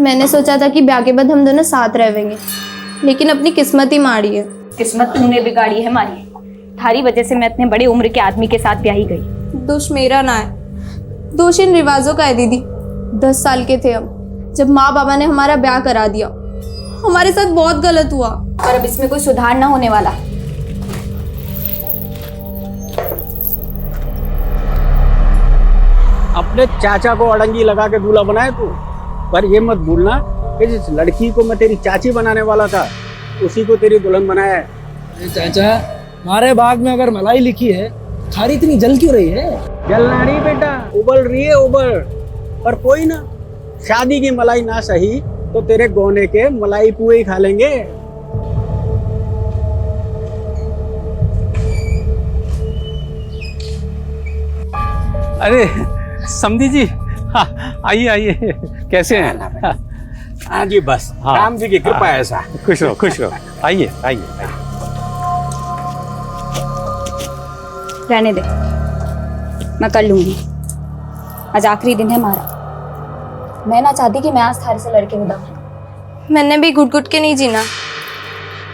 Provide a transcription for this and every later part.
मैंने सोचा था कि ब्याह के बाद हम दोनों साथ रहेंगे, लेकिन अपनी किस्मत ही मारी है। किस्मत तूने बिगाड़ी है मारी। थारी वजह से मैं इतने बड़े उम्र के आदमी के साथ ब्याही गई। दोष मेरा ना है, दोष इन रिवाजों का है दीदी। 10 साल के थे हम जब माँ बाबा ने हमारा ब्याह करा दिया। हमारे साथ बहुत गलत हुआ और अब इसमें कोई सुधार ना होने वाला। अपने चाचा को अड़ंगी लगा के दूल्हा बनाए तू, पर ये मत भूलना कि जिस लड़की को मैं तेरी चाची बनाने वाला था उसी को तेरी दुल्हन बनाया है। चाचा, हमारे बाग में अगर मलाई लिखी है, थारी इतनी जल क्यों रही है? जलना नहीं बेटा, उबल रही है उबल। पर कोई ना, शादी की मलाई ना सही तो तेरे गोने के मलाई पुए ही खा लेंगे। अरे समधी जी, आइए आइए, कैसे हैं? हाँ जी, बस हाँ, राम जी की कृपा है ऐसा। खुश रहो खुश रहो, आइए आइए आइए। रहने दे, मैं कर लूंगी। आज आखिरी दिन है हमारा। मैं ना चाहती कि मैं आज थारे से लड़के विदा हूं। मैंने भी घुट घुट के नहीं जीना।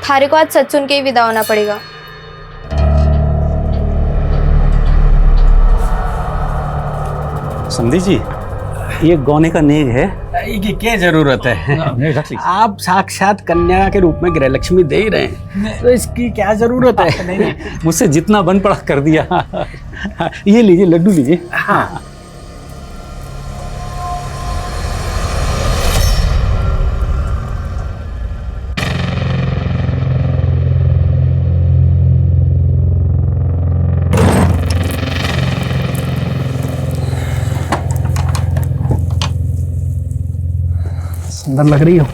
थारे को आज सच सुन के ही विदा होना पड़ेगा। समधी जी, ये गौने का नेग है। की क्या जरूरत है? आप साक्षात कन्या के रूप में गृहलक्ष्मी दे ही रहे हैं, तो इसकी क्या जरूरत है? नहीं, मुझसे जितना बन पड़ा कर दिया। ये लीजिए, लड्डू लीजिए। हाँ, सुंदर लग रही हो।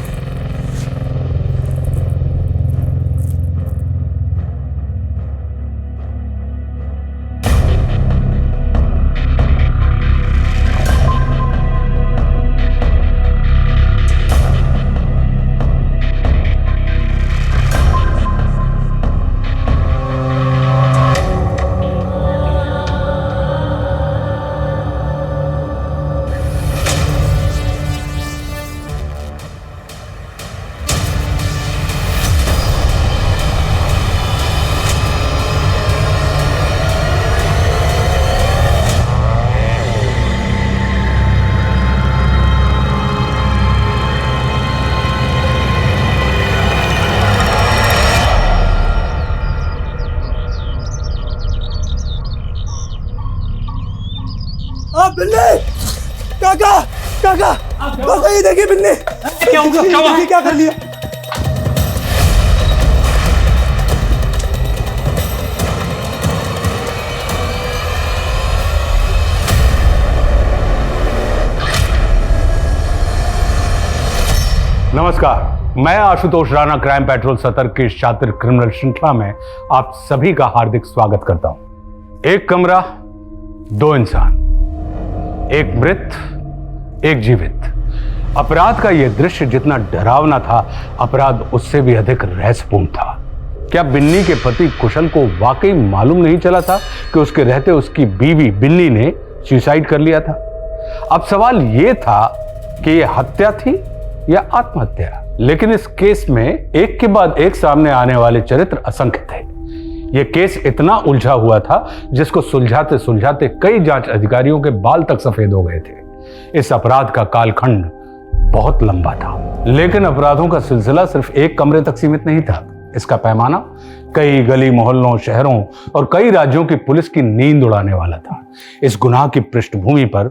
बिल्ली, काका काका, बस यही देखिए बिल्ली। क्या हुआ? क्या हुआ? क्या कर लिया? नमस्कार, मैं आशुतोष राणा क्राइम पेट्रोल सतर्क की शातिर क्रिमिनल श्रृंखला में आप सभी का हार्दिक स्वागत करता हूं। एक कमरा, 2 इंसान, एक मृत, एक जीवित। अपराध का यह दृश्य जितना डरावना था, अपराध उससे भी अधिक रहस्यपूर्ण था। क्या बिन्नी के पति कुशल को वाकई मालूम नहीं चला था कि उसके रहते उसकी बीवी बिन्नी ने सुसाइड कर लिया था? अब सवाल यह था कि यह हत्या थी या आत्महत्या। लेकिन इस केस में एक के बाद एक सामने आने वाले चरित्र असंख्य थे। यह केस इतना उलझा हुआ था जिसको सुलझाते सुलझाते कई जांच अधिकारियों के बाल तक सफेद हो गए थे। इस अपराध का कालखंड बहुत लंबा था, लेकिन अपराधों का सिलसिला सिर्फ एक कमरे तक सीमित नहीं था। इसका पैमाना कई गली मोहल्लों, शहरों और कई राज्यों की पुलिस की नींद उड़ाने वाला था। इस गुनाह की पृष्ठभूमि पर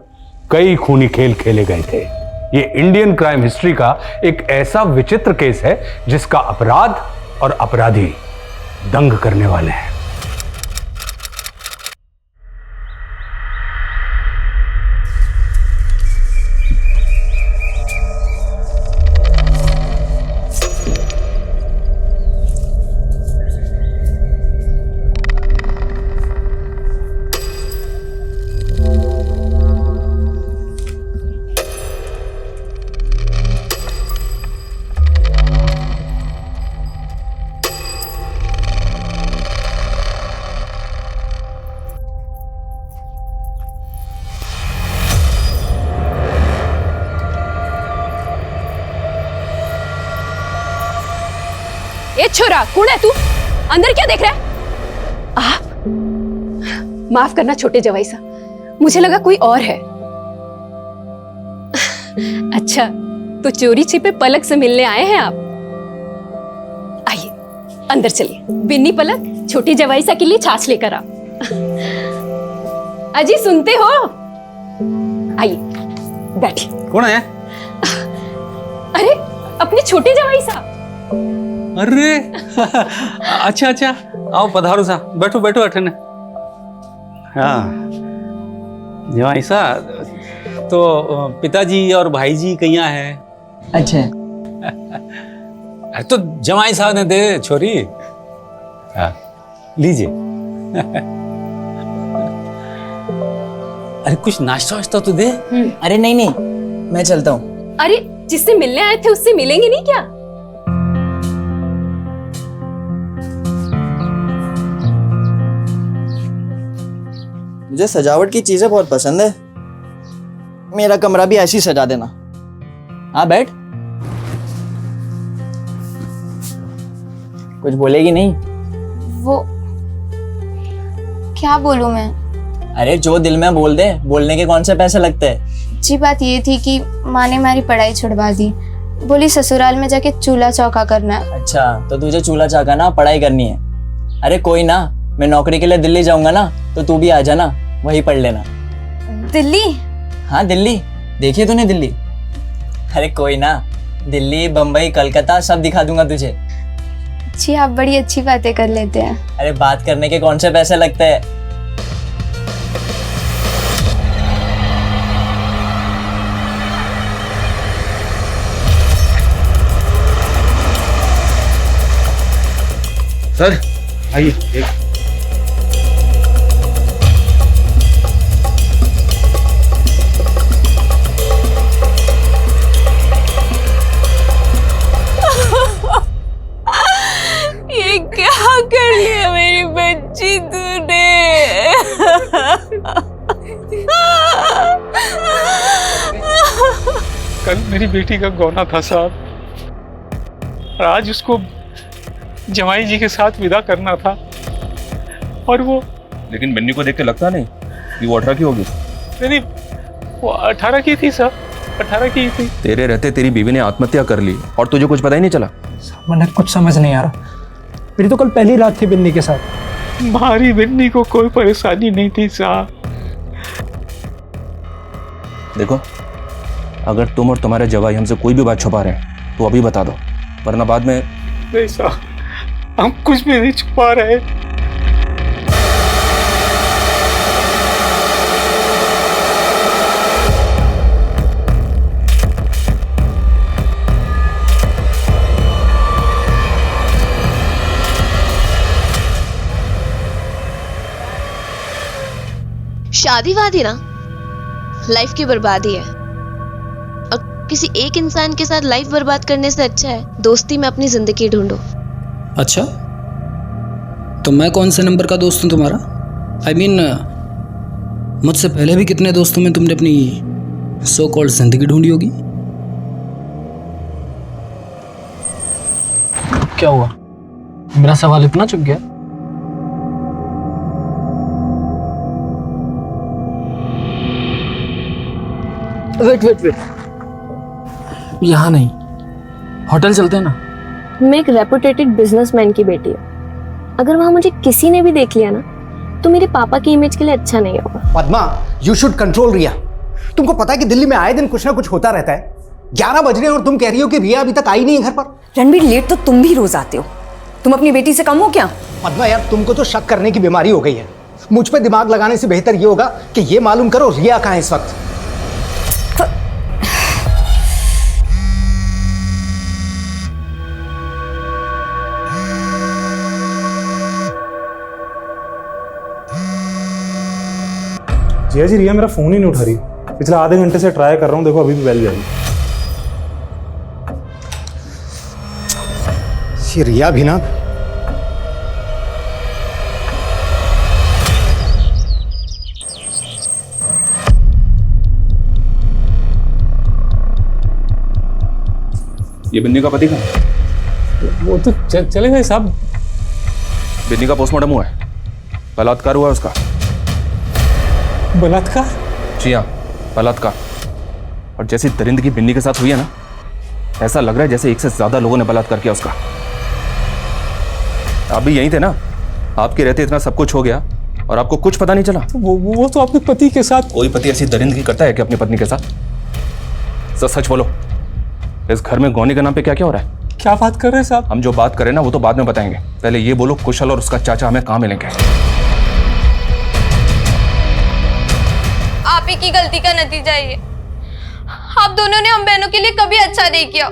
कई खूनी खेल खेले गए थे। ये इंडियन क्राइम हिस्ट्री का एक ऐसा विचित्र केस है जिसका अपराध और अपराधी दंग करने वाले हैं। छोरा, कौन है तू? अंदर क्या देख रहा है? आप माफ करना छोटे जवाई सा, मुझे लगा कोई और है। अच्छा, तो चोरी छिपे पलक से मिलने आए हैं आप? आइए अंदर चलिए। बिन्नी पलक, छोटी जवाई सा के लिए छाछ लेकर आ। अजी सुनते हो? आइए बैठिए। कौन है? अरे अपने छोटे जवाई सा। अरे अच्छा अच्छा, आओ पधारो सा, बैठो बैठो अठन। हाँ जवाई सा, तो पिताजी और भाई जी कहाँ है? अच्छा अरे तो जवाई साहब ने दे छोरी। हाँ लीजिए। अरे कुछ नाश्ता वाश्ता तो दे। अरे नहीं नहीं, मैं चलता हूँ। अरे जिससे मिलने आए थे उससे मिलेंगे नहीं क्या? मुझे सजावट की चीजें बहुत पसंद है, मेरा कमरा भी ऐसी सजा देना। हाँ बैठ। कुछ बोलेगी नहीं? वो क्या बोलूं मैं? अरे जो दिल में बोल दे, बोलने के कौन से पैसे लगते हैं। अच्छी बात ये थी कि माँ ने हमारी पढ़ाई छुड़वा दी, बोली ससुराल में जाके चूल्हा चौका करना है। अच्छा तो तुझे चूल्हा चाका ना पढ़ाई करनी है। अरे कोई ना, मैं नौकरी के लिए दिल्ली जाऊंगा ना, तो तू भी आ जाना, वहीं पढ़ लेना। दिल्ली? हाँ दिल्ली, देखिए तूने दिल्ली? अरे कोई ना, दिल्ली बम्बई कलकत्ता सब दिखा दूंगा तुझे। जी आप बड़ी अच्छी बातें कर लेते हैं। अरे बात करने के कौन से पैसे लगते हैं। सर आइए। ये क्या कर लिया मेरी बच्ची तूने? कल मेरी बेटी का गौना था साहब, और आज उसको जमाई जी के साथ विदा करना था, और वो। लेकिन बिन्नी को देख के लगता नहीं कि वो 18 की होगी। नहीं, वो 18 की थी सर, 18 की थी। तेरे रहते तेरी बीवी ने आत्महत्या कर ली और तुझे कुछ पता ही नहीं चला। मैंने कुछ समझ नहीं आ रहा, मेरी तो कल पहली रात थी बिन्नी के साथ। हमारी बिन्नी को कोई परेशानी नहीं थी साहब। देखो, अगर तुम और तुम्हारे जवाई हमसे कोई भी बात छुपा रहे हैं तो अभी बता दो, वरना बाद में। नहीं साहब, हम कुछ भी नहीं छुपा रहे। शादी वादी ना लाइफ की बर्बादी है, और किसी एक इंसान के साथ लाइफ बर्बाद करने से अच्छा है दोस्ती में अपनी जिंदगी ढूंढो। अच्छा, तो मैं कौन से नंबर का दोस्त हूँ तुम्हारा? I mean, मुझसे पहले भी कितने दोस्तों में तुमने अपनी सो कॉल्ड जिंदगी ढूंढी होगी। क्या हुआ, मेरा सवाल इतना चुप गया? वेट वेट वेट, यहाँ नहीं, होटल चलते हैं ना। मैं एक रेपुटेटेड बिजनेसमैन की बेटी हूँ, अगर वहाँ मुझे किसी ने भी देख लिया ना तो मेरे पापा की इमेज के लिए अच्छा नहीं होगा। पद्मा, यू शुड कंट्रोल रिया। तुमको पता है कि दिल्ली में आए दिन कुछ ना कुछ होता रहता है। 11 बज रहे हैं और तुम कह रही हो कि रिया अभी तक आई नहीं है घर पर। रणबीर, लेट तो तुम भी रोज आते हो, तुम अपनी बेटी से कम हो क्या? पद्मा यार, तुमको तो शक करने की बीमारी हो गई है। मुझ पे दिमाग लगाने से बेहतर ये होगा कि ये मालूम करो रिया कहाँ है इस वक्त। जिया जी, रिया मेरा फोन ही नहीं उठा रही। पिछले आधे घंटे से ट्राई कर रहा हूँ, देखो अभी भी बेल जाएगी। ये रिया भी ना, ये बिन्नी का पति कहाँ? वो तो चले गए साहब। बिन्नी का पोस्टमार्टम हुआ है, बलात्कार हुआ है उसका। बलात्कार? जी हाँ, बलात्कार। और जैसी दरिंदगी बिन्नी के साथ हुई है ना, ऐसा लग रहा है जैसे एक से ज्यादा लोगों ने बलात्कार किया उसका। आप भी यहीं थे ना, आपके रहते इतना सब कुछ हो गया और आपको कुछ पता नहीं चला। वो तो अपने पति के साथ। कोई पति ऐसी दरिंदगी करता है कि अपनी पत्नी के साथ? सच बोलो, इस घर में गौनी के नाम पे क्या क्या हो रहा है? क्या बात कर रहे हैं साहब? हम जो बात करें ना वो तो बाद में बताएंगे, पहले ये बोलो कुशल और उसका चाचा हमें कहाँ मिलेंगे? आप ही की गलती का नतीजा है ये। आप दोनों ने हम बहनों के लिए कभी अच्छा नहीं किया।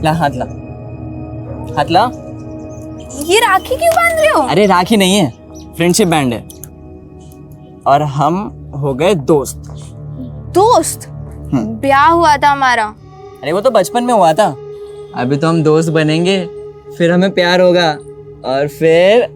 ला हाथ ला, हाथ ला। ये राखी क्यों बांध रहे हो? अरे राखी नहीं है, फ्रेंडशिप बैंड है। और हम हो गए दोस्त। दोस्त? ब्याह हुआ था हमारा। अरे वो तो बचपन में हुआ था, अभी तो हम दोस्त बनेंगे, फिर हमें प्यार होगा और फिर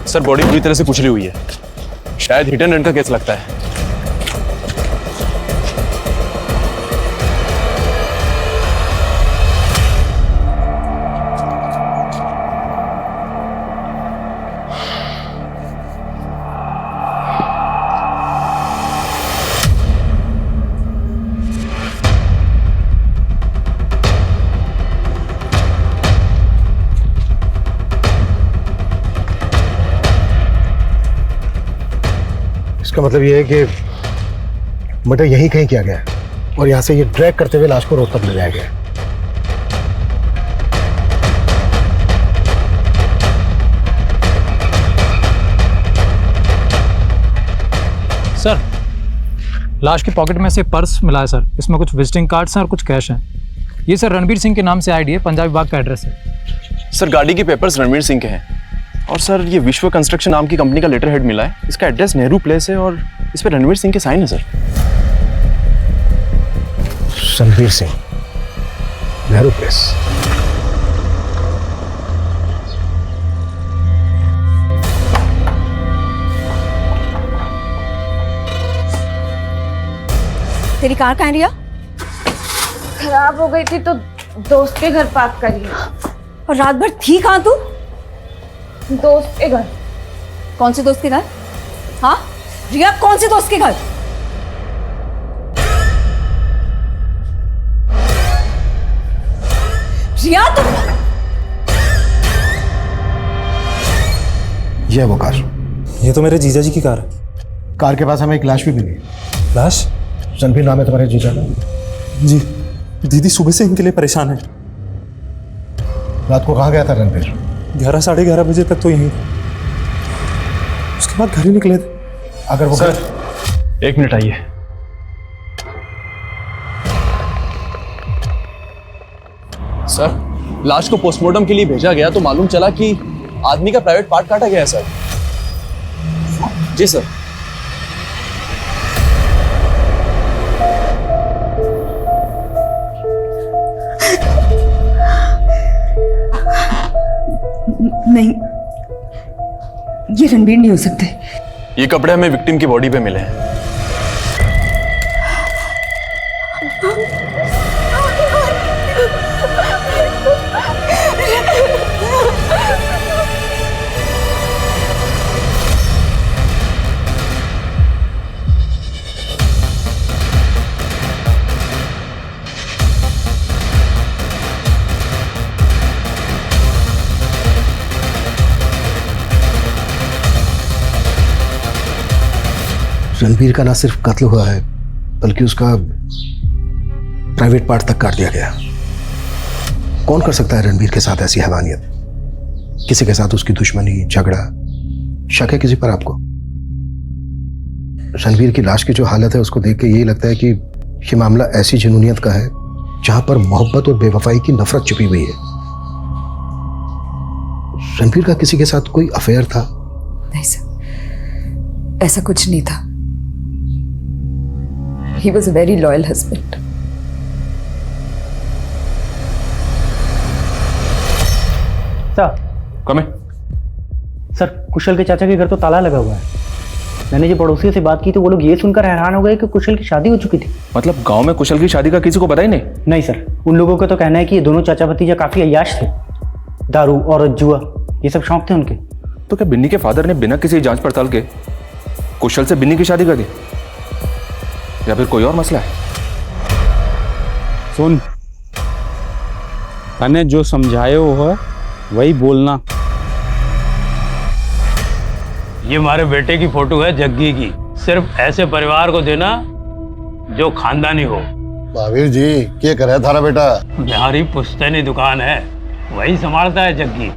सर बॉडी पूरी तरह से कुचली हुई है, शायद हिट एंड रन का केस लगता है। इसका मतलब ये है कि मर्डर यहीं कहीं किया गया है और यहाँ से ये ड्रैग करते हुए लाश को रोड तक ले जाया गया। सर, लाश की पॉकेट में से पर्स मिला है सर। इसमें कुछ विजिटिंग कार्ड्स हैं और कुछ कैश हैं। ये सर रणबीर सिंह के नाम से आईडी है, पंजाबी बाग का एड्रेस है। सर गाड़ी के पेपर्स रणवीर सिंह के हैं और सर ये विश्व कंस्ट्रक्शन नाम की कंपनी का लेटर हेड मिला है। इसका एड्रेस नेहरू प्लेस है और इस पर रणवीर सिंह के साइन है सर। रणवीर सिंह, नेहरू प्लेस। तेरी कार कहाँ रिया? खराब हो गई थी तो दोस्त के घर पार्क करी। और रात भर थी कहाँ तू? दोस्त के घर। कौन से दोस्त के घर? हाँ रिया, कौन से दोस्त के घर? रिया तू। ये है वो कार। ये तो मेरे जीजा जी की कार है। कार के पास हमें एक लाश भी मिली। लाश? रणबीर नाम है तुम्हारे जीजा का? जी, दीदी सुबह से इनके लिए परेशान है। रात को कहाँ गया था रणबीर? 11 साढ़े 11 बजे तक तो यहीं, उसके बाद घर ही निकले थे। अगर वो सर, एक मिनट आइए। सर लाश को पोस्टमार्टम के लिए भेजा गया तो मालूम चला कि आदमी का प्राइवेट पार्ट काटा गया है सर। जी सर। नहीं, ये रणबीर नहीं हो सकते। ये कपड़े हमें विक्टिम की बॉडी पे मिले हैं। रणबीर का ना सिर्फ कत्ल हुआ है बल्कि उसका प्राइवेट पार्ट तक काट दिया गया। कौन कर सकता है रणबीर के साथ ऐसी हैवानियत? किसी के साथ उसकी दुश्मनी, झगड़ा, शक है किसी पर आपको? रणवीर की लाश की जो हालत है उसको देख के यही लगता है कि ये मामला ऐसी जुनूनियत का है जहां पर मोहब्बत और बेवफाई की नफरत छुपी हुई है। रणवीर का किसी के साथ कोई अफेयर था? नहीं सर, ऐसा कुछ नहीं था। He was a very loyal husband. Sir कम है। सर, कुशल के चाचा के घर तो ताला लगा हुआ है। मैंने जो पड़ोसियों से बात की तो वो लोग ये सुनकर हैरान हो गए कि कुशल की शादी हो चुकी थी। मतलब गांव में कुशल की शादी का किसी को पता ही नहीं? नहीं सर, उन लोगों का तो कहना है कि ये दोनों चाचा भतीजा काफी अय्याश थे। दारू और जुआ ये सब शौक थे उनके। तो क्या बिन्नी के फादर ने बिना किसी जांच पड़ताल के कुशल से बिन्नी की शादी कर दी, या फिर कोई और मसला है? सुन, तने जो समझाए हो वही बोलना। ये हमारे बेटे की फोटो है जग्गी की। सिर्फ ऐसे परिवार को देना जो खानदानी हो। महावीर जी, क्या करे थारा बेटा? बिहारी पुश्तैनी दुकान है, वही संभालता है जग्गी।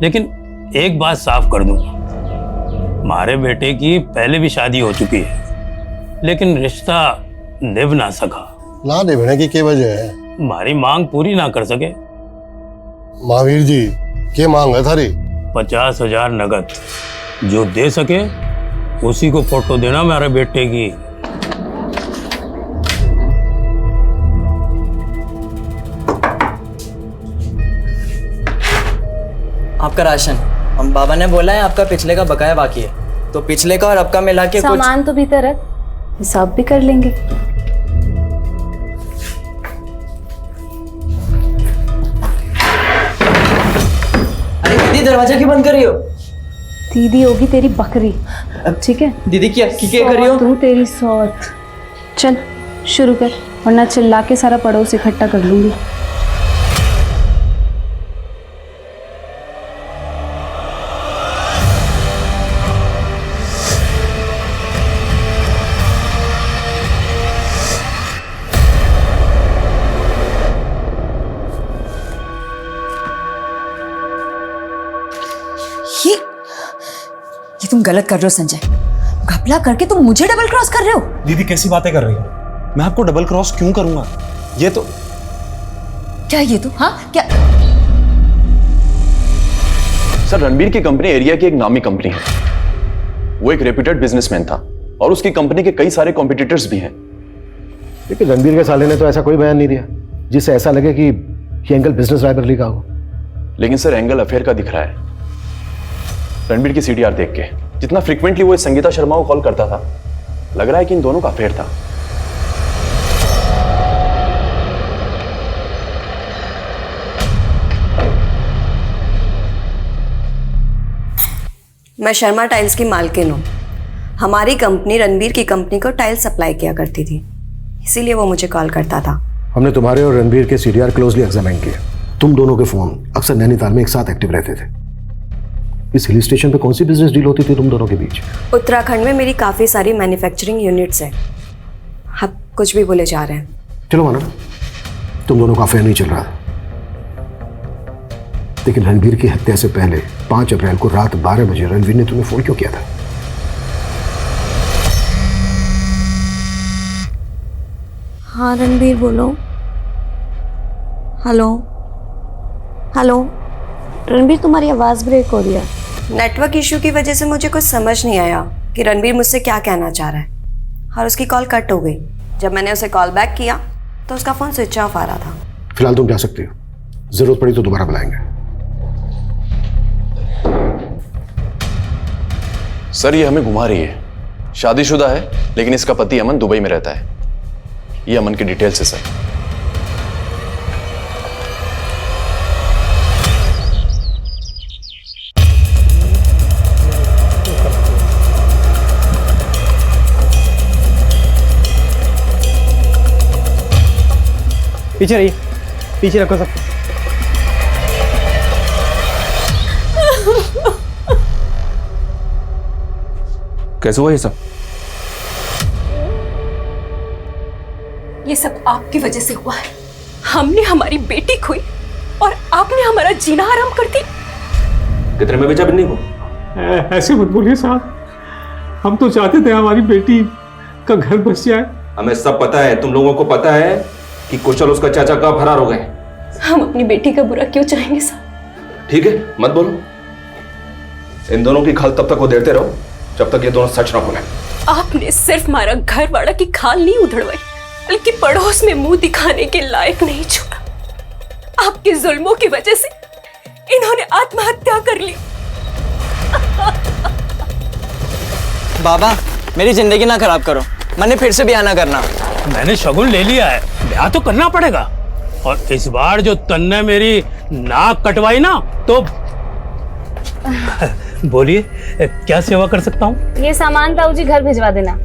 लेकिन एक बात साफ कर दूं, हमारे बेटे की पहले भी शादी हो चुकी है, लेकिन रिश्ता निभ ना सका। ना निभने की क्या वजह है? हमारी मांग पूरी ना कर सके। महावीर जी, क्या मांग है थारी? 50,000 नगद, जो दे सके उसी को फोटो देना मेरे बेटे की। आपका राशन, हम बाबा ने बोला है आपका पिछले का बकाया बाकी है, तो पिछले का और अब का मिला के कुछ सामान तो भीतर रख, हिसाब भी कर लेंगे। अरे दीदी, दरवाजा क्यों बंद कर रही हो? दीदी होगी तेरी बकरी, ठीक है? दीदी क्या कर रही हो? तू तेरी सौत। चल शुरू कर, वरना चिल्ला के सारा पड़ोस इकट्ठा कर लूंगी। ये तुम गलत कर रहे हो संजय। घपला करके तुम मुझे डबल क्रॉस कर रहे हो। दीदी कैसी बातें कर रही हो? मैं आपको डबल क्रॉस क्यों करूंगा? ये तो क्या ये तो, हाँ क्या? सर, रणबीर की कंपनी एरिया की एक नामी कंपनी है। वो एक रेप्यूटेड बिजनेसमैन था और उसकी कंपनी के कई सारे कॉम्पिटिटर्स भी हैं। लेकिन रणबीर के साले ने तो ऐसा कोई बयान नहीं दिया जिससे ऐसा लगे कि ये एंगल बिजनेस राइवलरी का हो। लेकिन सर, एंगल अफेयर का दिख रहा है। रणबीर की सीडीआर देख के जितना फ्रीक्वेंटली वो संगीता शर्मा को कॉल करता था, लग रहा है कि इन दोनों का अफेयर था। मैं शर्मा टाइल्स की मालकिन हूँ। हमारी कंपनी रणबीर की कंपनी को टाइल सप्लाई किया करती थी, इसीलिए वो मुझे कॉल करता था। हमने तुम्हारे और रणबीर के सीडीआर क्लोजली एग्जामिन किए। तुम दोनों के फोन अक्सर नैनीताल में एक साथ एक्टिव रहते थे। इस हिल स्टेशन पे कौन सी बिजनेस डील होती थी तुम दोनों के बीच? उत्तराखंड में मेरी काफ़ी सारी मैन्युफैक्चरिंग यूनिट्स हैं। आप कुछ भी बोले जा रहे हैं। चलो मानो तुम दोनों का अफेयर नहीं चल रहा, लेकिन रणबीर की हत्या से पहले 5 अप्रैल को रात 12 बजे रणबीर ने तुम्हें फोन क्यों किया था? हाँ रणबीर बोलो। Hello hello. रणबीर, तुम्हारी आवाज़ ब्रेक हो रही है। नेटवर्क इशू की वजह से मुझे कुछ समझ नहीं आया कि रणबीर मुझसे क्या कहना चाह रहा है, और उसकी कॉल कट हो गई। जब मैंने उसे कॉल बैक किया तो उसका फ़ोन स्विच ऑफ आ रहा था। फिलहाल तुम जा सकती हो, जरूरत पड़ी तो दोबारा बुलाएंगे। सर, ये हमें घुमा रही है। शादीशुदा है, लेकिन इसका पति अमन दुबई में रहता है। ये अमन की डिटेल्स है सर। पीछे रहिए, पीछे रखो सब। कैसे हुआ ये सब? ये सब आपकी वजह से हुआ है। हमने हमारी बेटी खोई और आपने हमारा जीना हराम कर दी। कितने में बेचा बिन्नी को? ऐसे मत बोलिए साहब, हम तो चाहते थे हमारी बेटी का घर बस जाए। हमें सब पता है, तुम लोगों को पता है कि कुशल उसका चाचा कब फरार हो गए। हम अपनी बेटी का बुरा क्यों चाहेंगे साहब? ठीक है, मत बोलो। इन दोनों की खाल तब तक वो देते रहो जब तक ये दोनों सच ना बोले। आपने सिर्फ हमारा घर वाला की खाल नहीं उधड़वाई, बल्कि पड़ोस में मुंह दिखाने के लायक नहीं छोड़ा। आपके जुल्मों की वजह से इन्होंने आत्महत्या कर ली। बाबा, मेरी जिंदगी ना खराब करो, मैंने फिर से ब्याह ना करना। मैंने शगुन ले लिया है, ब्याह तो करना पड़ेगा। और इस बार जो तन्ने मेरी नाक कटवाई ना, तो बोलिए क्या सेवा कर सकता हूँ? ये सामान ताऊ जी घर भिजवा देना।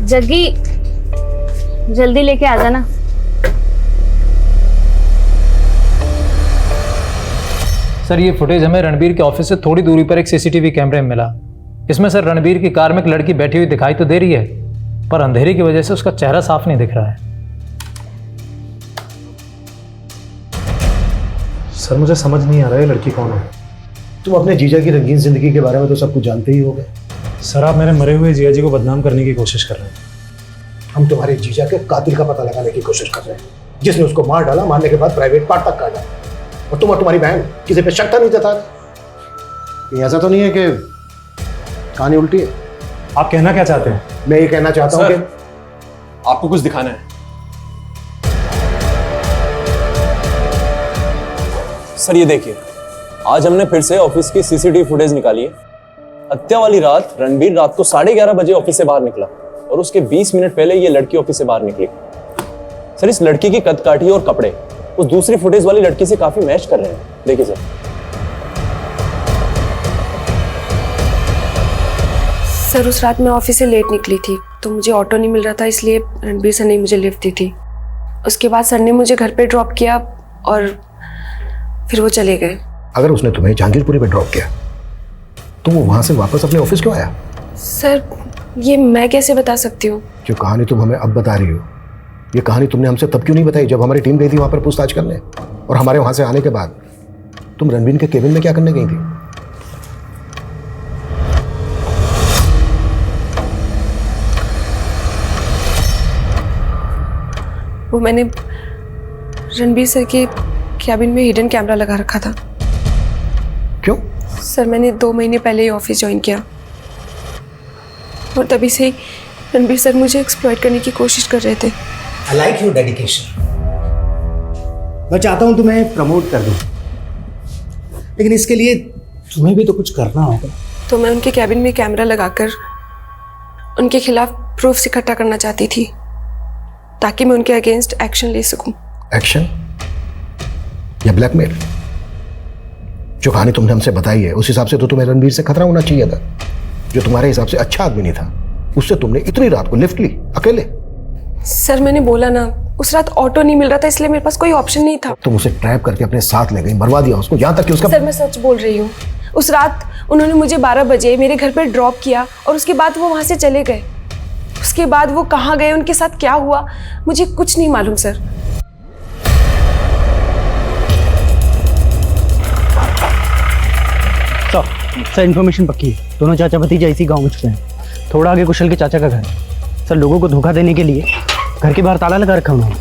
जग्गी, जल्दी लेके आ जाना। सर ये फुटेज हमें रणबीर के ऑफिस से थोड़ी दूरी पर एक सीसीटीवी कैमरे में मिला। इसमें सर रणबीर की कार में एक लड़की बैठी हुई दिखाई तो दे रही है, पर अंधेरे की वजह से उसका चेहरा साफ नहीं दिख रहा है। सर मुझे समझ नहीं आ रहा है लड़की कौन है। तुम अपने जीजा की रंगीन जिंदगी के बारे में तो सब कुछ जानते ही होगे। सर आप मेरे मरे हुए जीजा जी को बदनाम करने की कोशिश कर रहे हैं। हम तुम्हारे जीजा के कातिल का पता लगाने की कोशिश कर रहे हैं, जिसने उसको मार डाला, मारने के बाद प्राइवेट पार्ट तक काटा। और तुम और तुम्हारी बहन किसी पे शक नहीं जता। ऐसा तो नहीं है कि कहानी उल्टी है? आप कहना क्या चाहते हैं? मैं ये कहना चाहता हूँ कि आपको कुछ दिखाना है। सर ये देखिए, आज हमने फिर से ऑफिस की सीसीटीवी फुटेज निकाली है। हत्या वाली रात रणबीर रात को 11:30 बजे ऑफिस से बाहर निकला और उसके 20 मिनट पहले ये लड़की ऑफिस से बाहर निकली। सर इस लड़की की कदकाठी और कपड़े उस दूसरी फुटेज वाली लड़की से काफी मैच कर रहे हैं। देखिए सर, उस रात मैं ऑफिस से लेट निकली थी तो मुझे ऑटो नहीं मिल रहा था, इसलिए रणबीर सर ने मुझे लिफ्ट दी थी। उसके बाद सर ने मुझे घर पे ड्रॉप किया और फिर वो चले गए। अगर उसने तुम्हें जहांगीरपुरी पे ड्रॉप किया तो वो वहां से वापस अपने ऑफिस क्यों आया? सर ये मैं कैसे बता सकती हूँ? जो कहानी तुम हमें अब बता रही हो, ये कहानी तुमने हमसे तब क्यों नहीं बताई जब हमारी टीम गई थी वहां पर पूछताछ करने? और हमारे वहां से आने के बाद तुम रणबीर के केबिन में क्या करने गई थी? वो मैंने रणबीर सर के कैबिन में हिडन कैमरा लगा रखा था। क्यों? सर मैंने 2 महीने पहले ही ऑफिस ज्वाइन किया और तभी से ही रणबीर सर मुझे एक्सप्लॉइट करने की कोशिश कर रहे थे। I like your dedication. मैं चाहता हूं तुम्हें प्रमोट कर दूं, लेकिन इसके लिए तुम्हें भी तो कुछ करना होगा। तो मैं उनके कैबिन में कैमरा लगाकर उनके खिलाफ प्रूफ्स इकट्ठा करना चाहती थी ताकि मैं उनके अगेंस्ट एक्शन ले सकूं। एक्शन या ब्लैकमेल? जो कहानी तुमने हमसे बताई है उस हिसाब से तो तुम्हें रणबीर से खतरा होना चाहिए था। जो तुम्हारे हिसाब से अच्छा आदमी नहीं था, उससे तुमने इतनी रात को लिफ्ट ली अकेले। सर मैंने बोला ना, उस रात ऑटो नहीं मिल रहा था, इसलिए मेरे पास कोई ऑप्शन नहीं था। तुम उसे ट्रैप करके अपने साथ ले गई, मरवा दिया उसको, यहाँ तक कि उसका। सर मैं सच बोल रही हूँ, उस रात उन्होंने मुझे 12 बजे मेरे घर पे ड्रॉप किया और उसके बाद वो वहां से चले गए। उसके बाद वो कहाँ गए, उनके साथ क्या हुआ, मुझे कुछ नहीं मालूम सर। सर इन्फॉर्मेशन पक्की है, दोनों चाचा भतीजा इसी गांव में छुपे हैं। थोड़ा आगे कुशल के चाचा का घर है। सर लोगों को धोखा देने के लिए घर के बाहर ताला लगा रखा उन्होंने।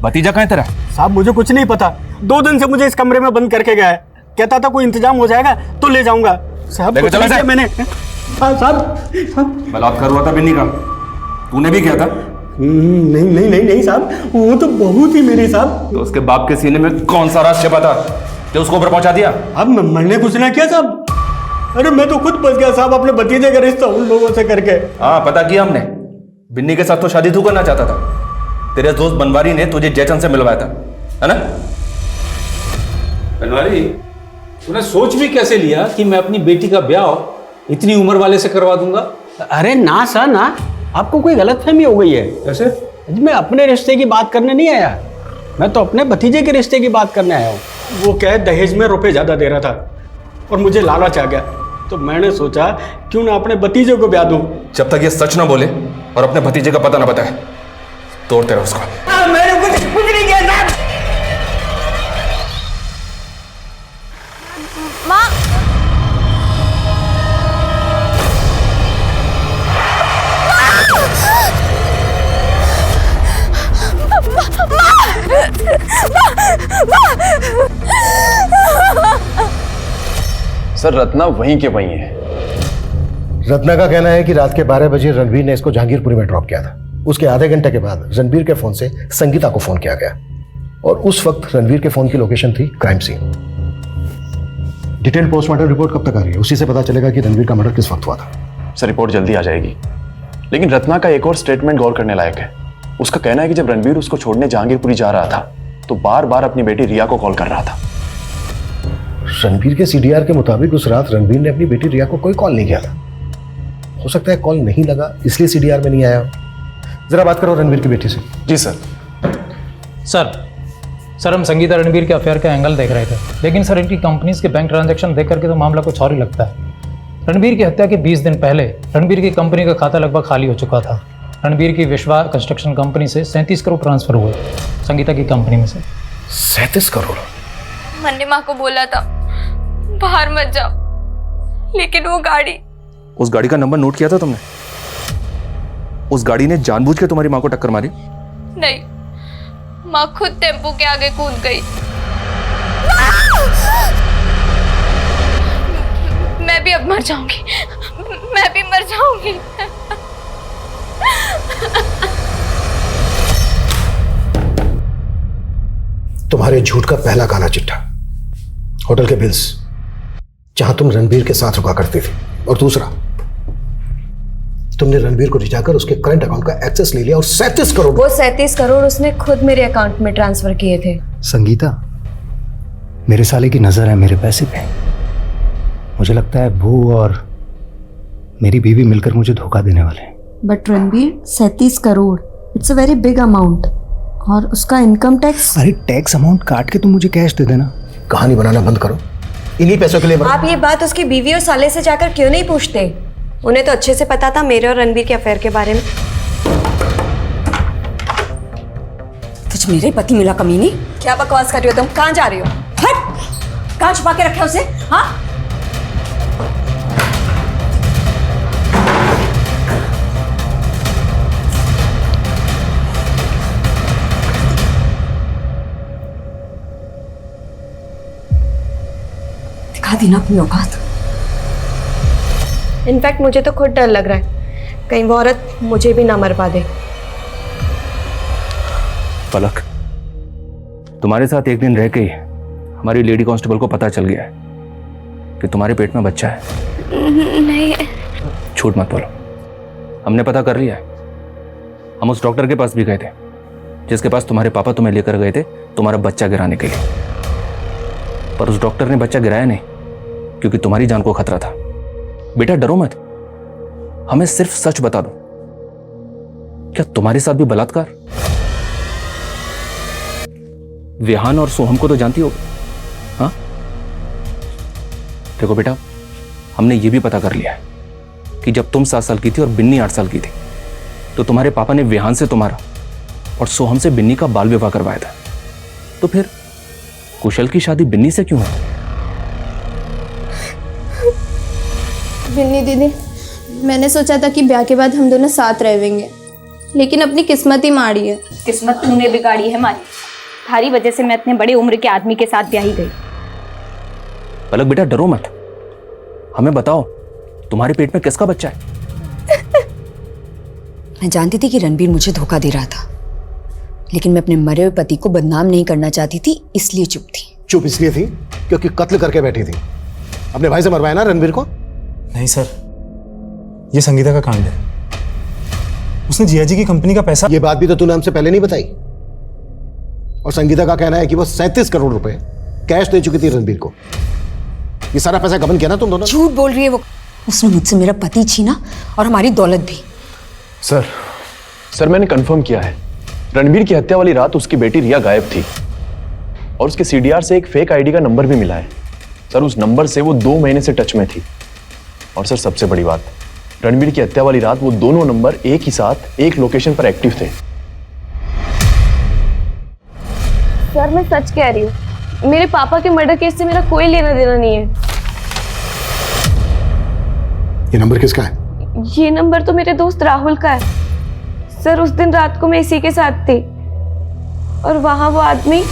भतीजा कहाँ है तेरा? साहब मुझे कुछ नहीं पता, 2 दिन से मुझे इस कमरे में बंद करके गया है। कहता था कोई इंतजाम हो जाएगा तो ले जाऊंगा। साहब कुछ नहीं किया मैंने। साहब बलात्कार हुआ था बिन्नी का, तूने भी किया था? नहीं नहीं नहीं नहीं साहब, वो तो बहू थी मेरी साहब। तो उसके बाप के सीने में कौन सा राज छिपा था जो उसको ऊपर पहुंचा दिया? अब मैंने कुछ ना किया साहब। अरे मैं तो खुद फंस गया साहब अपने भतीजे का रिश्ता उन लोगों से करके। हाँ पता किया हमने, बिन्नी के साथ तो शादी तू करना चाहता था। तेरे दोस्त बनवारी ने तुझे जयचंद से मिलवाया था, है ना? बनवारी, तूने सोच भी कैसे लिया कि मैं अपनी बेटी का ब्याह इतनी उम्र वाले से करवा दूंगा? अरे ना सर ना, आपको कोई गलतफहमी हो गई है। कैसे? मैं अपने रिश्ते की बात करने नहीं आया, मैं तो अपने भतीजे के रिश्ते की बात करने आया हूँ। वो क्या दहेज में रुपए ज्यादा दे रहा था और मुझे लालच आ गया, तो मैंने सोचा क्यों ना अपने भतीजे को ब्याह दूं। जब तक ये सच ना बोले और अपने भतीजे का पता ना बताए, तोड़ते रहो उसको। मैंने कुछ नहीं किया साहब। माँ सर रत्ना वहीं के वहीं है। रत्ना का कहना है कि रात के 12 बजे रणबीर ने इसको जहांगीरपुरी में ड्रॉप किया था। उसके आधे घंटे के बाद रणबीर के फोन से संगीता को फोन किया गया और उस वक्त रणबीर के फोन की लोकेशन थी crime scene. Detail postmortem report कब तक आ रही है? उसी से पता चलेगा कि रणबीर का मर्डर किस वक्त हुआ था। सर रिपोर्ट जल्दी आ जाएगी, लेकिन रत्ना का एक और स्टेटमेंट गौर करने लायक है। उसका कहना है कि जब रणबीर उसको छोड़ने जहांगीरपुरी जा रहा था तो बार बार अपनी बेटी रिया को कॉल कर रहा था। रणबीर के सीडीआर के मुताबिक उस रात रणबीर ने अपनी बेटी रिया को कोई कॉल नहीं किया था। हो सकता है कॉल नहीं लगा इसलिए सीडीआर में नहीं आया। जरा बात करो रणबीर की बेटी से। जी सर। सर हम संगीता रणबीर के अफेयर का एंगल देख रहे थे, लेकिन सर इनकी कंपनीज के बैंक ट्रांजैक्शन देख करके तो मामला कुछ और ही लगता है। रणबीर की हत्या के 20 दिन पहले रणबीर की कंपनी का खाता लगभग खाली हो चुका था। रणबीर की विश्वा कंस्ट्रक्शन कंपनी से 37 करोड़ ट्रांसफर हुए संगीता की कंपनी में से। 37 करोड़? मैंने माँ को बोला था बाहर मत जाओ, लेकिन वो गाड़ी। उस गाड़ी का नंबर नोट किया था तुमने? उस गाड़ी ने जानबूझ के तुम्हारी माँ को टक्कर मारी? नहीं, माँ खुद टेम्पो के आगे कूद गई। मैं भी अब मर जाऊंगी, मैं भी मर जाऊंगी। तुम्हारे झूठ का पहला काला चिट्ठा, होटल के बिल्स जहां तुम रणबीर के साथ रुका करती थी, और दूसरा तुमने रणबीर को रिझाकर उसके करंट अकाउंट का एक्सेस ले लिया और 37 करोड़। वो 37 करोड़ उसने खुद मेरे अकाउंट में ट्रांसफर किए थे। संगीता, मेरे साले की नजर है मेरे पैसे पे। मुझे लगता है वो और मेरी बीवी मिलकर मुझे धोखा देने वाले हैं। But Ranbir 37 crore, it's a very big amount. और उसका इनकम टैक्स। अरे टैक्स अमाउंट काट के तुम मुझे कैश दे देना। कहानी बनाना बंद करो, इन्हीं पैसों के लिए आप ये बात उसकी बीवी और साले से जाकर क्यों नहीं पूछते? उन्हें तो अच्छे से पता था मेरे और रणबीर के अफेयर के बारे में। तुझ मेरे पति मिला कमीनी। क्या बकवास कर रही हो तुम? कहाँ जा रही हो? हट! कहाँ छुपा के रखे उसे? हाँ? दिखा दी ना अपनी औकात। इनफैक्ट मुझे तो खुद डर लग रहा है कहीं वो औरत मुझे भी ना मरवा दे। पलक, तुम्हारे साथ एक दिन रह के हमारी लेडी कांस्टेबल को पता चल गया है कि तुम्हारे पेट में बच्चा है। नहीं। झूठ मत बोलो, हमने पता कर लिया है। हम उस डॉक्टर के पास भी गए थे जिसके पास तुम्हारे पापा तुम्हें लेकर गए थे तुम्हारा बच्चा गिराने के लिए, पर उस डॉक्टर ने बच्चा गिराया नहीं क्योंकि तुम्हारी जान को खतरा था। बेटा डरो मत, हमें सिर्फ सच बता दो, क्या तुम्हारे साथ भी बलात्कार? विहान और सोहम को तो जानती हो? हाँ देखो बेटा, हमने ये भी पता कर लिया है कि जब तुम 7 साल की थी और बिन्नी 8 साल की थी तो तुम्हारे पापा ने विहान से तुम्हारा और सोहम से बिन्नी का बाल विवाह करवाया था। तो फिर कुशल की शादी बिन्नी से क्यों है? बिन्नी दीदी, मैंने सोचा था कि ब्याह के बाद हम दोनों साथ रहेंगे, लेकिन अपनी किस्मत ही माड़ी है। किस्मत तूने बिगाड़ी है मारी। थारी वजह से मैं इतने बड़े उम्र के आदमी के साथ ब्याही गई। पलक बेटा डरो मत, हमें बताओ तुम्हारे पेट में किसका बच्चा है? मैं जानती थी कि रणबीर मुझे धोखा दे रहा था, लेकिन मैं अपने मरे हुए पति को बदनाम नहीं करना चाहती थी, इसलिए चुप थी। चुप इसलिए थी क्योंकि कत्ल करके बैठी थी। अपने भाई से मरवाया ना रणबीर को? नहीं सर, ये संगीता का कांड है। उसने जिया जी की कंपनी का पैसा। ये बात भी तो तूने हमसे पहले नहीं बताई। और संगीता का कहना है कि वो 37 करोड़ रुपए कैश दे चुकी थी रणबीर को। ये सारा पैसा गबन किया ना तुम दोनों? झूठ बोल रही है वो। उसने मुझसे मेरा पति छीना और हमारी दौलत भी। सर मैंने कंफर्म किया है, रणबीर की हत्या वाली रात उसकी बेटी रिया गायब थी और उसके सीडीआर से एक फेक आईडी का नंबर भी मिला है। सर उस नंबर से वो 2 महीने से टच में थी। और सर सबसे बड़ी बात, रणबीर की हत्या वाली रात वो दोनों नंबर एक ही साथ एक लोकेशन पर एक्टिव थे। सर मैं सच कह रही हूँ, मेरे पापा के मर्डर केस से मेरा कोई लेना देना नहीं है। ये नंबर किसका है? ये नंबर तो मेरे दोस्त राहुल का है। सर उस दिन रात को मैं इसी के साथ थी और वहां वो आदमी,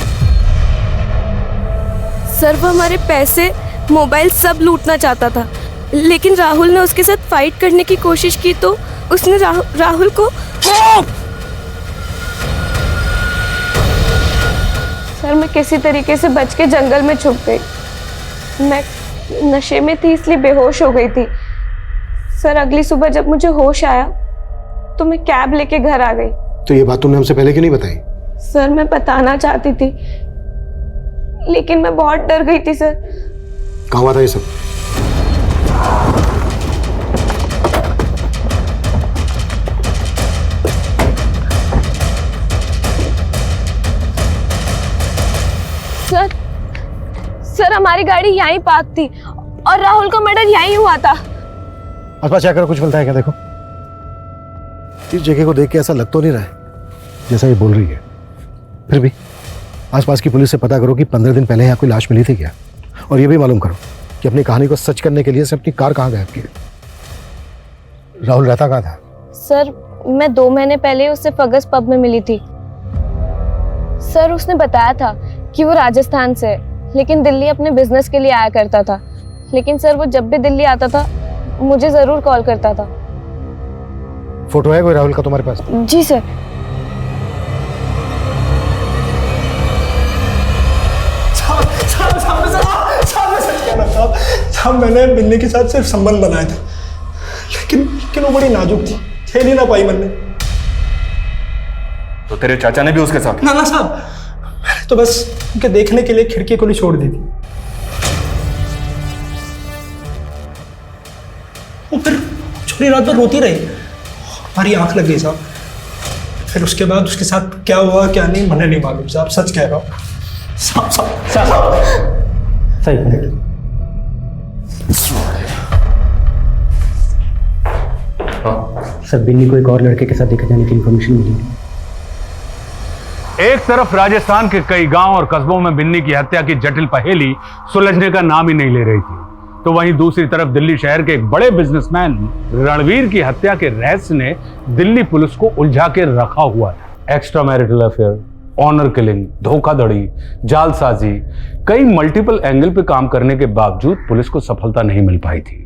सर वो हमारे पैसे, मोबाइल सब लूटना चाहता था, लेकिन राहुल ने उसके साथ फाइट करने की कोशिश की तो उसने राहुल को सर मैं किसी तरीके से बच के जंगल में छुप गई। मैं नशे में थी इसलिए बेहोश हो गई थी। सर अगली सुबह जब मुझे होश आया तो मैं कैब लेके घर आ गई। तो ये बात तुमने हमसे पहले क्यों नहीं बताई? सर मैं बताना चाहती थी लेकिन मैं बहुत डर गई थी सर। कहाँ हुआ था ये सब? सर हमारी गाड़ी यहीं पार्क थी और राहुल का मर्डर यहीं हुआ था। आसपास जाकर कुछ मिलता है क्या? देखो इस जगह को देख के ऐसा लग तो नहीं रहा है जैसा ये बोल रही है। फिर भी आसपास की पुलिस से पता करो कि 15 दिन पहले यहाँ कोई लाश मिली थी क्या, और ये भी मालूम करो कि अपनी कहानी को सच करने के लिए से अपनी कार कहाँ गायब की। राहुल रहता कहाँ था? सर मैं 2 महीने पहले उससे फगस पब में मिली थी। सर उसने बताया था कि वो राजस्थान से है लेकिन दिल्ली अपने बिजनेस के लिए आया करता था। लेकिन सर वो जब भी दिल्ली आता था मुझे जरूर कॉल करता था। फोटो है कोई राहुल का तुम्हारे पास? जी सर। साहब मैंने बिन्नी के साथ सिर्फ संबंध बनाए थे, लेकिन वो बड़ी नाजुक थी, खेल ही ना पाई मैंने। तो तेरे चाचा ने भी उसके साथ? ना साहब, मैंने तो बस उनके देखने के लिए खिड़की खुली छोड़ दी थी। वो फिर छोटी रात भर रोती रही, हमारी आंख लग गई साहब। फिर उसके बाद उसके साथ क्या हुआ क्या नहीं मुझे नहीं मालूम साहब, सच कह रहा हूँ साहब। सही सर, बिन्नी को एक और लड़के के साथ देखा जाने की इंफॉर्मेशन मिली। एक तरफ राजस्थान के कई गांव और कस्बों में बिन्नी की हत्या की जटिल पहेली सुलझने का नाम ही नहीं ले रही थी, तो वहीं दूसरी तरफ दिल्ली शहर के एक बड़े बिजनेसमैन रणवीर की हत्या के रहस्य ने दिल्ली पुलिस को उलझा के रखा हुआ था। Extra marital affair, honour killing, धोखाधड़ी, जालसाजी, कई मल्टीपल एंगल पे काम करने के बावजूद पुलिस को सफलता नहीं मिल पाई थी।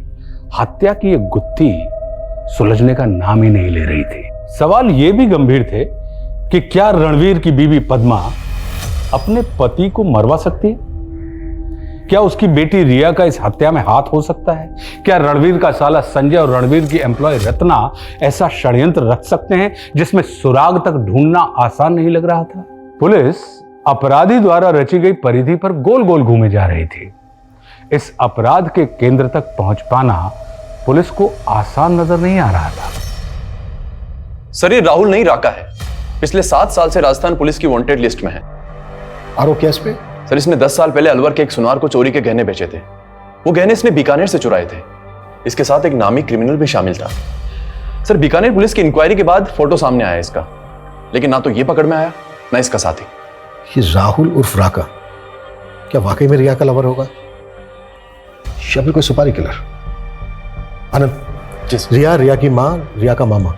हत्या की एक गुत्थी सुलझने का नाम ही नहीं ले रही थी। सवाल ये भी गंभीर थे कि क्या रणवीर की बीवी पद्मा अपने पति को मरवा सकती है? क्या उसकी बेटी रिया का इस हत्या में हाथ हो सकता है? क्या रणवीर का साला संजय और रणवीर की एम्प्लॉय रत्ना ऐसा षड्यंत्र रच सकते हैं जिसमें सुराग तक ढूंढना आसान नहीं लग रहा था? पुलिस अपराधी द्वारा रची गई परिधि पर गोल गोल घूमे जा रही थी। इस अपराध के केंद्र तक पहुंच पाना पुलिस को आसान नजर नहीं आ रहा था। सर ये राहुल नहीं राका है, पिछले 7 साल से राजस्थान पुलिस की वांटेड लिस्ट में है। आरोप क्या इस पे? सर इसने 10 साल पहले अलवर के एक सुनार को चोरी के गहने बेचे थे। वो गहने इसने बीकानेर से चुराए थे। इसके साथ एक नामी क्रिमिनल भी शामिल था। सर बीकानेर पुलिस की इंक्वायरी के बाद फोटो सामने आया इसका, लेकिन ना तो ये पकड़ में आया ना इसका साथी। ये राहुल उर्फ राका क्या वाकई में रिया का लवर होगा या फिर कोई सुपारी किलर? आनंद, रिया की माँ, रिया का मामा,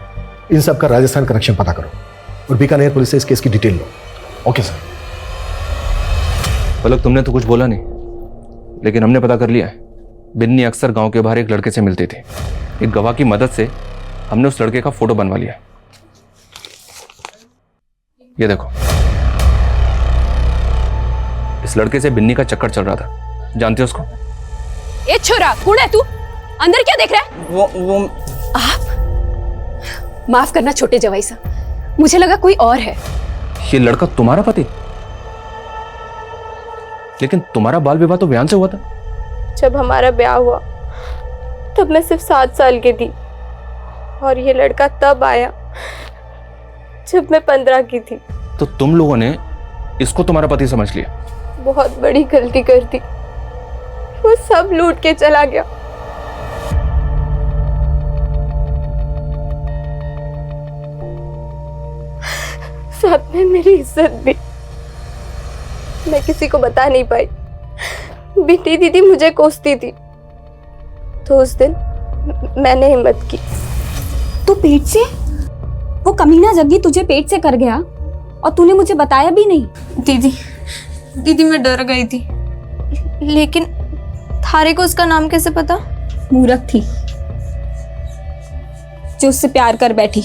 इन सब का राजस्थान कनेक्शन पता करो और बीकानेर पुलिस से इस केस की डिटेल लो। Okay sir. पलक तुमने तो कुछ बोला नहीं, लेकिन हमने पता कर लिया है। बिन्नी अक्सर गांव के बाहर एक लड़के से मिलती थी। एक गवाह की मदद से हमने उस लड़के का फोटो बनवा लिया। ये देखो, इस लड़के से बिन्नी का चक्कर चल रहा था। जानते हो उसको? ए छोरा, कौन है तू? अंदर क्या देख रहा है? वो आप माफ करना छोटे जवाई साहब, मुझे लगा कोई और है। ये लड़का तुम्हारा पति? लेकिन तुम्हारा बाल विवाह तो बयान से हुआ था। जब हमारा ब्याह हुआ तब मैं सिर्फ 7 साल की थी और ये लड़का तब आया जब मैं 15 की थी। तो तुम लोगों ने इसको तुम्हारा पति समझ लिया। बहुत बड़ी गलती कर दी, वो सब लूट के चला गया। साथ में मेरी इज्जत भी। मैं किसी को बता नहीं पाई। बिन्नी दीदी मुझे कोसती थी, तो उस दिन मैंने हिम्मत की। तो पेट से? वो कमीना जग्गी तुझे पेट से कर गया और तूने मुझे बताया भी नहीं? दीदी मैं डर गई थी, लेकिन थारे को उसका नाम कैसे पता? मूर्ख थी जो उससे प्यार कर बैठी।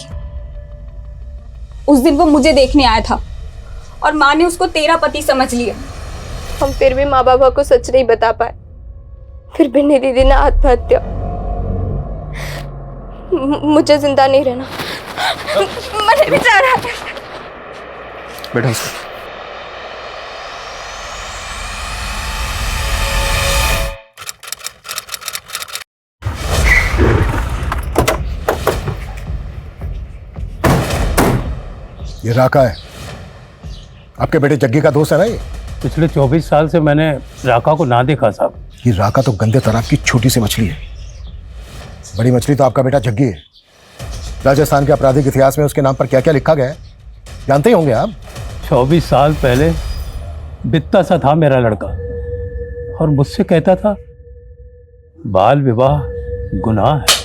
उस दिन वो मुझे देखने आया था और माँ ने उसको तेरा पति समझ लिया। हम फिर भी माँ बाबा को सच नहीं बता पाए। फिर बिन्नी दीदी ने आत्महत्या। मुझे जिंदा नहीं रहना। मैंने बेचारा बेटा ये राका है, आपके बेटे जग्गी का दोस्त है ना? ये पिछले 24 साल से मैंने राका को ना देखा साहब। ये राका तो गंदे तालाब की छोटी सी मछली है, बड़ी मछली तो आपका बेटा जग्गी है। राजस्थान के आपराधिक इतिहास में उसके नाम पर क्या क्या लिखा गया है जानते ही होंगे आप। 24 साल पहले बित्ता सा था मेरा लड़का और मुझसे कहता था बाल विवाह गुनाह है।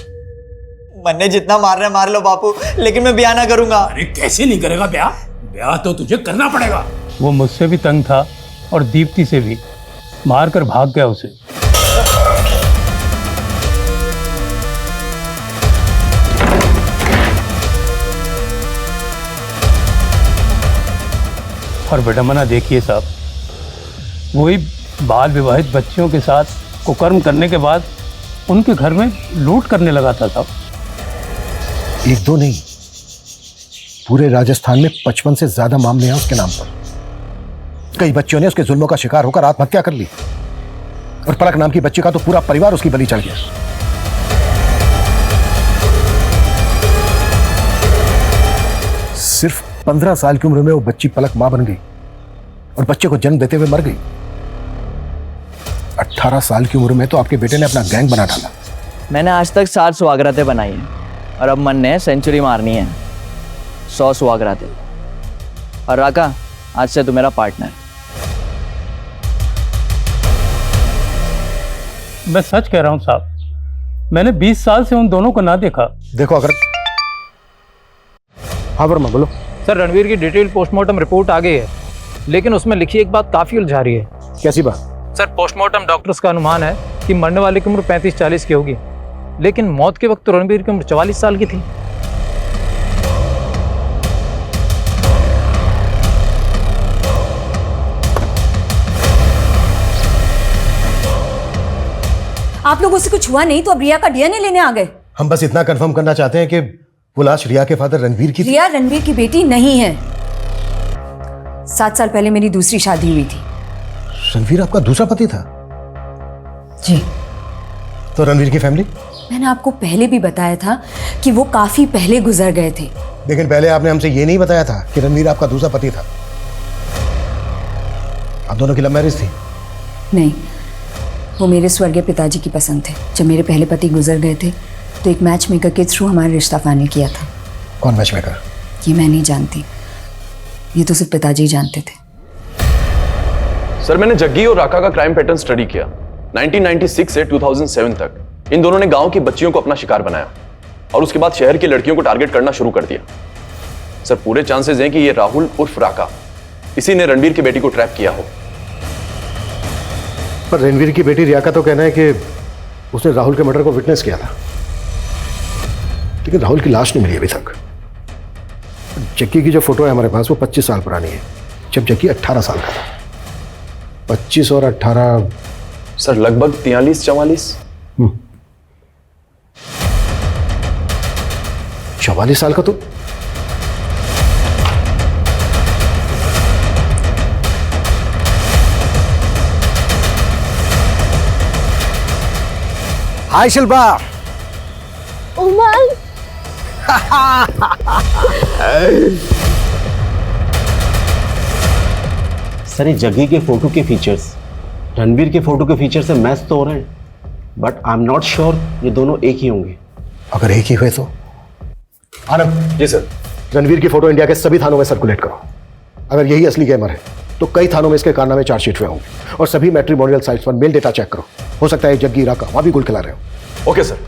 मन्ने जितना मार रहे मार लो बापू, लेकिन मैं ब्याह ना करूंगा। अरे कैसे नहीं करेगा ब्याह? ब्याह तो तुझे करना पड़ेगा। वो मुझसे भी तंग था और दीप्ति से भी, मार कर भाग गया उसे। और बेटा मना देखिए साहब, वही बाल विवाहित बच्चियों के साथ कुकर्म करने के बाद उनके घर में लूट करने लगा था साहब। एक दो नहीं, पूरे राजस्थान में 55 से ज्यादा मामले हैं उसके नाम पर। कई बच्चियों ने उसके जुल्मों का शिकार होकर आत्महत्या कर ली और पलक नाम की बच्ची का तो पूरा परिवार उसकी बलि चढ़ गया। सिर्फ 15 साल की उम्र में वो बच्ची पलक मां बन गई और बच्चे को जन्म देते हुए मर गई। 18 साल की उम्र में तो आपके बेटे ने अपना गैंग बना डाला। मैंने आज तक 7 सुहागरातें बनाई हैं और अब मन ने सेंचुरी मारनी है, 100 सुहागरातें। और राका, आज से तू मेरा पार्टनर। मैं सच कह रहा हूं साहब, मैंने 20 साल से उन दोनों को ना देखा। देखो अगर हाँ वर्मा बोलो। सर रणवीर की डिटेल पोस्टमार्टम रिपोर्ट आ गई है, लेकिन उसमें लिखी एक बात काफी उलझा रही है। कैसी बात? सर पोस्टमार्टम डॉक्टर्स का अनुमान है कि मरने वाले की उम्र 35-40 की होगी, लेकिन मौत के वक्त तो रणवीर की उम्र 44 साल की थी। आप लोगों से कुछ हुआ नहीं तो अब रिया का डीएनए लेने आ गए? हम बस इतना कंफर्म करना चाहते हैं कि वो लाश रिया के फादर रणवीर की थी। रिया रणवीर की बेटी नहीं है। 7 साल पहले मेरी दूसरी शादी हुई थी। रणवीर आपका दूसरा पति था? जी। तो रणवीर की फैमिली? मैंने आपको पहले भी बताया था कि वो काफी पहले गुजर गए थे। लेकिन पहले आपने हमसे ये नहीं बताया था कि रणवीर आपका दूसरा पति था। आप दोनों की लव मैरिज थी? नहीं, वो मेरे स्वर्गीय पिताजी की पसंद थे। जब मेरे पहले पति गुजर गए थे तो एक मैच मेकर के थ्रू हमारा रिश्ता फाइनल किया था। कौन मैच मेकर? ये मैं नहीं जानती, ये तो सिर्फ पिताजी ही जानते थे। सर मैंने जग्गी और राका का क्राइम पैटर्न स्टडी किया। 1996 से 2007 तक इन दोनों ने गांव की बच्चियों को अपना शिकार बनाया और उसके बाद शहर की लड़कियों को टारगेट करना शुरू कर दिया। सर पूरे चांसेस हैं कि ये राहुल उर्फ राका इसी ने रणवीर की बेटी को ट्रैप किया हो। पर रणवीर की बेटी रिया का तो कहना है कि उसने राहुल के मर्डर को विटनेस किया था, लेकिन राहुल की लाश नहीं मिली अभी तक। जग्गी की जो फोटो है हमारे पास वो 25 साल पुरानी है, जब जग्गी 18 साल का था। 25 और 18 सर लगभग 43-44। 44 साल का तो हाय शिल्पा। उमंग। सर ये जग्गी के फोटो के फीचर्स रणवीर के फोटो के फीचर से मैच तो हो रहे हैं, but I am not sure ये दोनों एक ही होंगे। अगर एक ही हुए तो आनंद। जी सर। रणवीर की फोटो इंडिया के सभी थानों में सर्कुलेट करो। अगर यही असली गेमर है तो कई थानों में इसके कारनामे चार्जशीट हुए होंगे और सभी मैट्रिमोनियल साइट्स पर मेल डेटा चेक करो। हो सकता है जग्गी राका वहां भी गुल खिला रहे हो। Okay sir.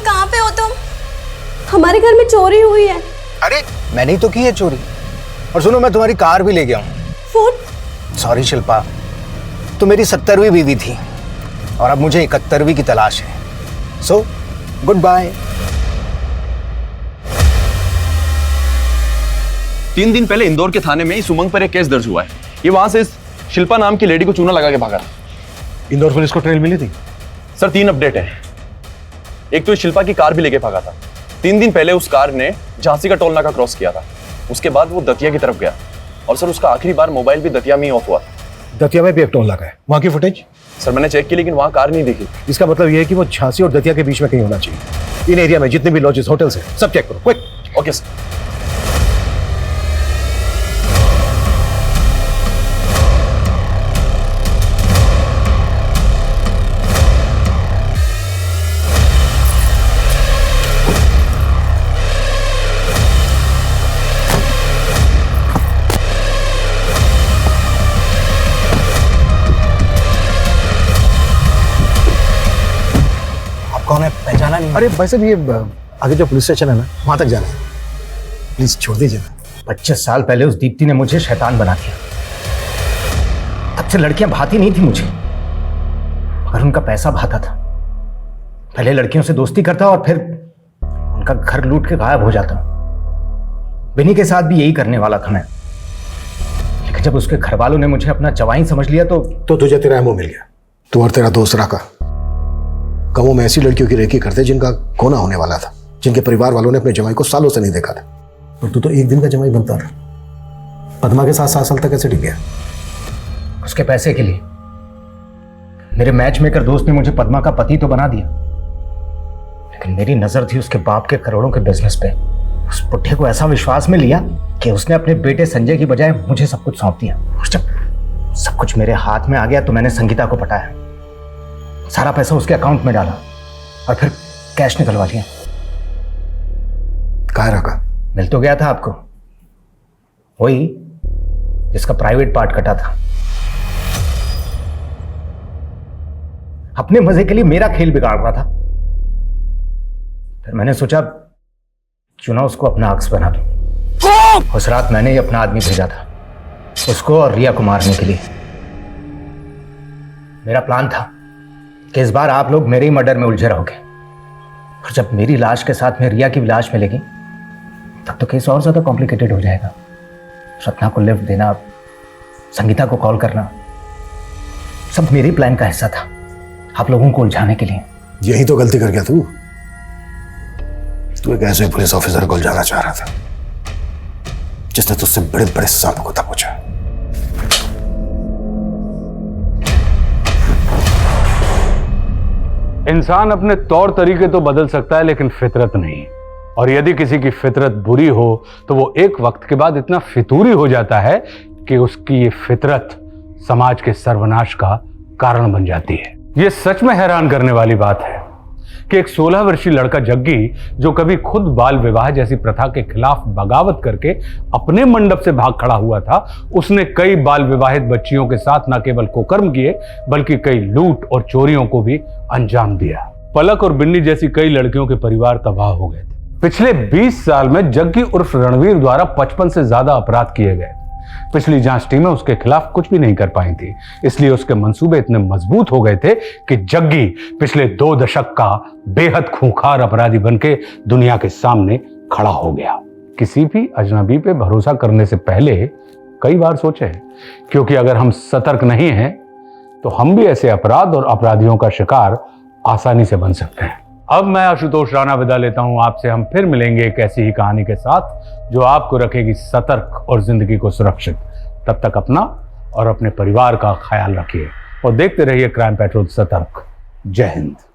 कहाँ पे हो तुम? हमारे घर में चोरी हुई है। अरे मैंने ही तो की है चोरी। और सुनो, मैं तुम्हारी कार भी ले गया हूँ। फोन? सॉरी शिल्पा, तो मेरी 70वीं बीवी थी और अब मुझे 71वीं की तलाश है। So good bye. 3 दिन पहले इंदौर के थाने में ही सुमंग पर एक केस दर्ज हुआ है। ये वहां से इस शिल्पा नाम की लेडी को चूना लगा के भागा। इंदौर पुलिस को ट्रेल मिली थी? सर 3 अपडेट है। एक तो इस शिल्पा की कार भी लेके भागा था। 3 दिन पहले उस कार ने झांसी का टोल नाका क्रॉस किया था। उसके बाद वो दतिया की तरफ गया और सर उसका आखिरी बार मोबाइल भी दतिया में ही ऑफ हुआ। दतिया में भी एक टोल नाका है, वहां की फुटेज? सर मैंने चेक की लेकिन वहां कार नहीं दिखी। इसका मतलब ये है कि वो झांसी और दतिया के बीच में कहीं होना चाहिए। इन एरिया में जितने भी लॉजेस होटल्स हैं सब चेक करो क्विक। Okay sir. कौन है, पहचाना नहीं? अरे वैसे भी ये आगे जो पुलिस स्टेशन है ना, वहां तक जाना है। प्लीज छोड़ दीजिए ना। 25 साल पहले उस दीप्ति ने मुझे शैतान बना दिया। तब से लड़कियां भाती नहीं थी मुझे, और उनका पैसा भाता था। पहले लड़कियों से दोस्ती करता और फिर उनका घर लूट के गायब हो जाता। बिनी के साथ भी यही करने वाला था मैं, लेकिन जब उसके घर वालों ने मुझे अपना जवाई समझ लिया तो तुझे तेरा एमओ मिल गया। तू और तेरा दोस्त राका गांवों में ऐसी लड़कियों की रेकी करते जिनका कोना होने वाला था, जिनके परिवार वालों ने अपने जमाई को सालों से नहीं देखा था। और तू तो एक दिन का जमाई बनता रहा। पद्मा के साथ 7 साल तक कैसे टिक गया? उसके पैसे के लिए। मेरे मैच मेकर दोस्त ने मुझे पद्मा का पति तो बना दिया, लेकिन मेरी नजर थी उसके बाप के करोड़ों के बिजनेस पे। उस पुट्ठे को ऐसा विश्वास में लिया कि उसने अपने बेटे संजय की बजाय मुझे सब कुछ सौंप दिया। और जब सब कुछ मेरे हाथ में आ गया तो मैंने संगीता को पटाया, सारा पैसा उसके अकाउंट में डाला और फिर कैश निकलवा लिया। कहाँ रखा? मिल तो गया था आपको, वही जिसका प्राइवेट पार्ट कटा था। अपने मजे के लिए मेरा खेल बिगाड़ रहा था। फिर मैंने सोचा क्यों ना उसको अपना अक्स बना दूं। उस रात मैंने ही अपना आदमी भेजा था उसको और रिया को मारने के लिए। मेरा प्लान था कि इस बार आप लोग मेरे ही मर्डर में उलझे रहोगे, और जब मेरी लाश के साथ में रिया की लाश मिलेगी तब तो केस और ज्यादा कॉम्प्लिकेटेड हो जाएगा। रत्ना को लिफ्ट देना, संगीता को कॉल करना, सब मेरे प्लान का हिस्सा था, आप लोगों को उलझाने के लिए। यही तो गलती कर गया तू। तू एक ऐसे पुलिस ऑफिसर को उलझाना चाह रहा था जिसने तुझसे बड़े बड़े सांप को दबोचा। इंसान अपने तौर तरीके तो बदल सकता है लेकिन फितरत नहीं। और यदि किसी की फितरत बुरी हो तो वो एक वक्त के बाद इतना फितूरी हो जाता है कि उसकी ये फितरत समाज के सर्वनाश का कारण बन जाती है। ये सच में हैरान करने वाली बात है कि एक 16 वर्षीय लड़का जग्गी, जो कभी खुद बाल विवाह जैसी प्रथा के खिलाफ बगावत करके अपने मंडप से भाग खड़ा हुआ था, उसने कई बाल विवाहित बच्चियों के साथ न केवल कुकर्म किए बल्कि कई लूट और चोरियों को भी अंजाम दिया। पलक और बिन्नी जैसी कई लड़कियों के परिवार तबाह हो गए थे। पिछले 20 साल में जग्गी उर्फ रणवीर द्वारा 55 से ज्यादा अपराध किए गए। पिछली जांच टीमें उसके खिलाफ कुछ भी नहीं कर पाई थी, इसलिए उसके मंसूबे इतने मजबूत हो गए थे कि जग्गी पिछले 2 दशक का बेहद खूंखार अपराधी बनके दुनिया के सामने खड़ा हो गया। किसी भी अजनबी पे भरोसा करने से पहले कई बार सोचें, क्योंकि अगर हम सतर्क नहीं हैं तो हम भी ऐसे अपराध और अपराधियों का शिकार आसानी से बन सकते हैं। अब मैं आशुतोष राणा विदा लेता हूं आपसे। हम फिर मिलेंगे एक ऐसी ही कहानी के साथ जो आपको रखेगी सतर्क और जिंदगी को सुरक्षित। तब तक अपना और अपने परिवार का ख्याल रखिए और देखते रहिए क्राइम पेट्रोल सतर्क। जय हिंद।